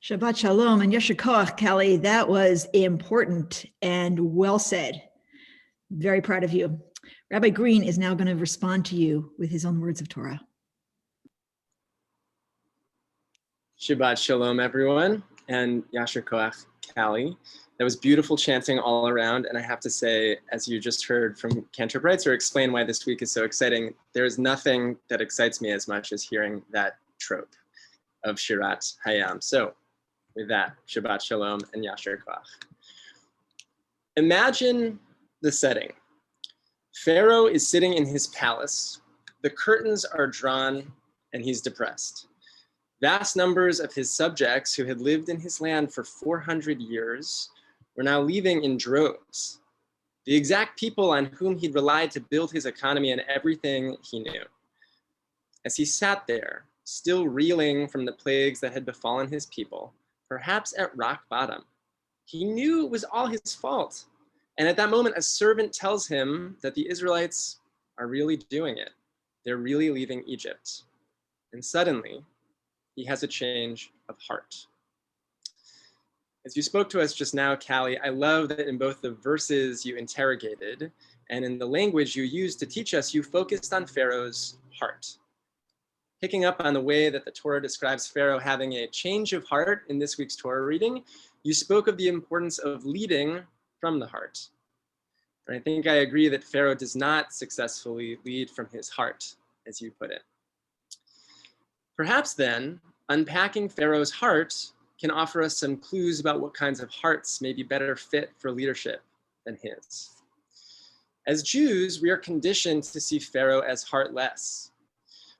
Shabbat Shalom and Yasher Koach, Kelly. That was important and well said. Very proud of you. Rabbi Green is now going to respond to you with his own words of Torah. Shabbat Shalom, everyone, and Yasher Koach, Callie. That was beautiful chanting all around, and I have to say, as you just heard from Cantor Breitzer explain why this week is so exciting, there's nothing that excites me as much as hearing that trope of Shirat Hayam. So, with that, Shabbat Shalom and Yasher Koach. Imagine the setting. Pharaoh is sitting in his palace, the curtains are drawn, and he's depressed. Vast numbers of his subjects who had lived in his land for 400 years were now leaving in droves. The exact people on whom he'd relied to build his economy and everything he knew. As he sat there, still reeling from the plagues that had befallen his people, perhaps at rock bottom, he knew it was all his fault. And at that moment, a servant tells him that the Israelites are really doing it. They're really leaving Egypt. And suddenly, he has a change of heart. As you spoke to us just now, Callie, I love that in both the verses you interrogated and in the language you used to teach us, you focused on Pharaoh's heart. Picking up on the way that the Torah describes Pharaoh having a change of heart in this week's Torah reading, you spoke of the importance of leading from the heart. And I think I agree that Pharaoh does not successfully lead from his heart, as you put it. Perhaps then, unpacking Pharaoh's heart can offer us some clues about what kinds of hearts may be better fit for leadership than his. As Jews, we are conditioned to see Pharaoh as heartless.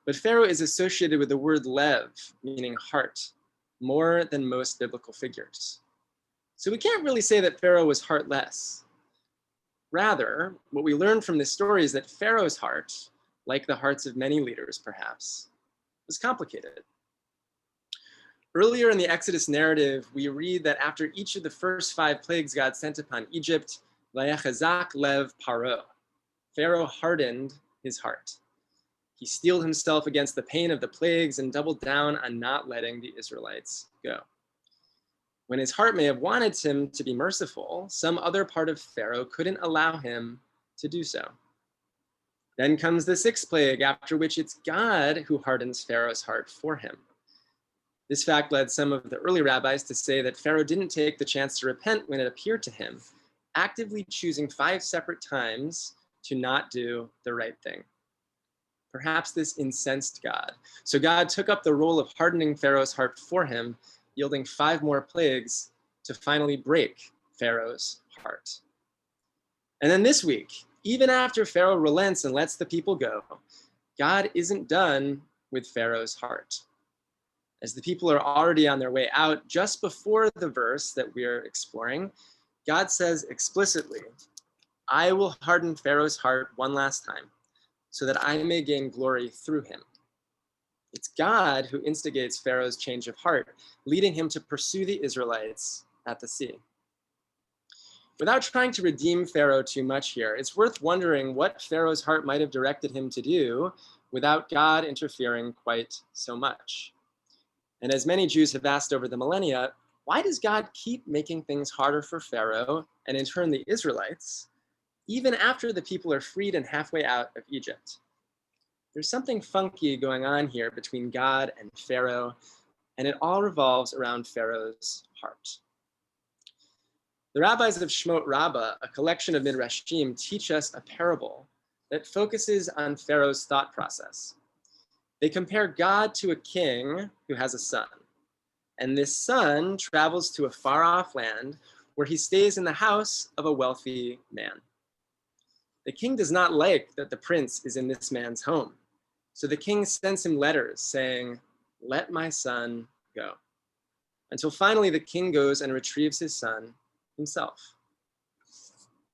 But Pharaoh is associated with the word lev, meaning heart, more than most biblical figures. So we can't really say that Pharaoh was heartless. Rather, what we learn from this story is that Pharaoh's heart, like the hearts of many leaders perhaps, was complicated. Earlier in the Exodus narrative, we read that after each of the first 5 plagues God sent upon Egypt, Vayachazak lev paro, Pharaoh hardened his heart. He steeled himself against the pain of the plagues and doubled down on not letting the Israelites go. When his heart may have wanted him to be merciful, some other part of Pharaoh couldn't allow him to do so. Then comes the 6th plague, after which it's God who hardens Pharaoh's heart for him. This fact led some of the early rabbis to say that Pharaoh didn't take the chance to repent when it appeared to him, actively choosing 5 separate times to not do the right thing. Perhaps this incensed God. So God took up the role of hardening Pharaoh's heart for him, yielding 5 more plagues to finally break Pharaoh's heart. And then this week, even after Pharaoh relents and lets the people go, God isn't done with Pharaoh's heart. As the people are already on their way out, just before the verse that we're exploring, God says explicitly, I will harden Pharaoh's heart one last time, so that I may gain glory through him. It's God who instigates Pharaoh's change of heart, leading him to pursue the Israelites at the sea. Without trying to redeem Pharaoh too much here, it's worth wondering what Pharaoh's heart might have directed him to do without God interfering quite so much. And as many Jews have asked over the millennia, why does God keep making things harder for Pharaoh and in turn the Israelites, even after the people are freed and halfway out of Egypt? There's something funky going on here between God and Pharaoh, and it all revolves around Pharaoh's heart. The rabbis of Shmot Rabbah, a collection of midrashim, teach us a parable that focuses on Pharaoh's thought process. They compare God to a king who has a son, and this son travels to a far-off land where he stays in the house of a wealthy man. The king does not like that the prince is in this man's home. So the king sends him letters saying, let my son go. Until finally the king goes and retrieves his son himself.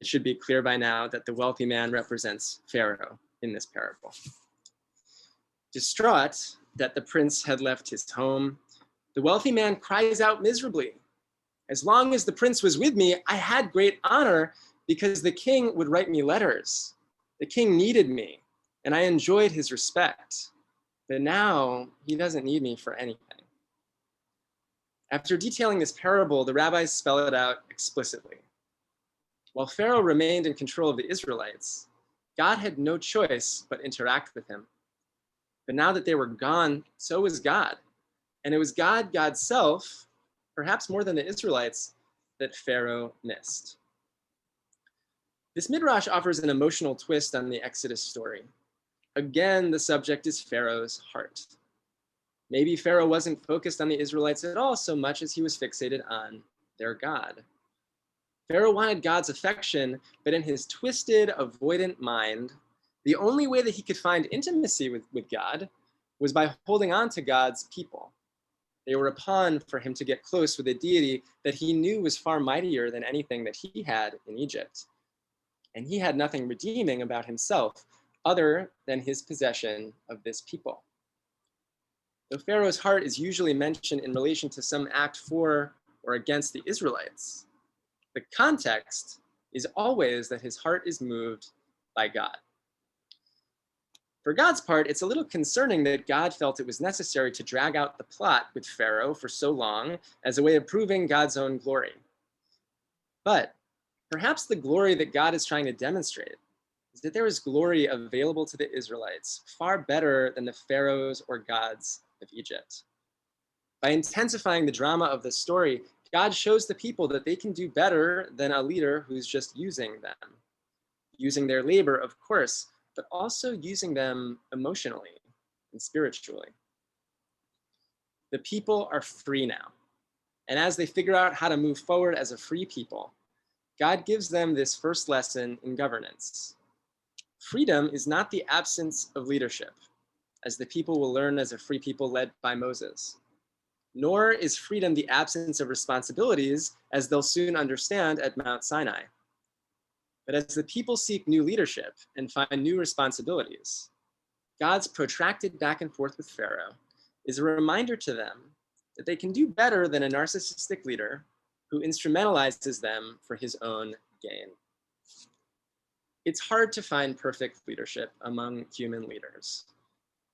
It should be clear by now that the wealthy man represents Pharaoh in this parable. Distraught that the prince had left his home, the wealthy man cries out miserably, as long as the prince was with me, I had great honor because the king would write me letters. The king needed me, and I enjoyed his respect. But now he doesn't need me for anything. After detailing this parable, the rabbis spell it out explicitly. While Pharaoh remained in control of the Israelites, God had no choice but interact with him. But now that they were gone, so was God. And it was God, God's self, perhaps more than the Israelites, that Pharaoh missed. This midrash offers an emotional twist on the Exodus story. Again, the subject is Pharaoh's heart. Maybe Pharaoh wasn't focused on the Israelites at all so much as he was fixated on their God. Pharaoh wanted God's affection, but in his twisted, avoidant mind, the only way that he could find intimacy with God was by holding on to God's people. They were a pawn for him to get close with a deity that he knew was far mightier than anything that he had in Egypt. And he had nothing redeeming about himself other than his possession of this people. Though Pharaoh's heart is usually mentioned in relation to some act for or against the Israelites, the context is always that his heart is moved by God. For God's part, it's a little concerning that God felt it was necessary to drag out the plot with Pharaoh for so long as a way of proving God's own glory. But perhaps the glory that God is trying to demonstrate is that there is glory available to the Israelites far better than the pharaohs or gods of Egypt. By intensifying the drama of the story, God shows the people that they can do better than a leader who's just using them. Using their labor, of course, but also using them emotionally and spiritually. The people are free now. And as they figure out how to move forward as a free people, God gives them this first lesson in governance. Freedom is not the absence of leadership, as the people will learn as a free people led by Moses. Nor is freedom the absence of responsibilities, as they'll soon understand at Mount Sinai. But as the people seek new leadership and find new responsibilities, God's protracted back and forth with Pharaoh is a reminder to them that they can do better than a narcissistic leader who instrumentalizes them for his own gain. It's hard to find perfect leadership among human leaders.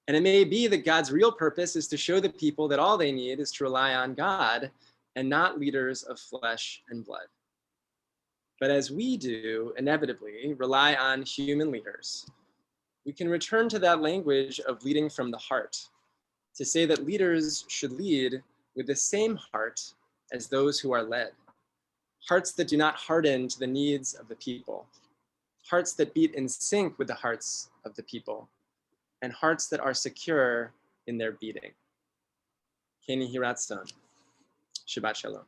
And it may be that God's real purpose is to show the people that all they need is to rely on God and not leaders of flesh and blood. But as we do inevitably rely on human leaders, we can return to that language of leading from the heart to say that leaders should lead with the same heart as those who are led. Hearts that do not harden to the needs of the people. Hearts that beat in sync with the hearts of the people. And hearts that are secure in their beating. Keni Hiratzon. Shabbat Shalom.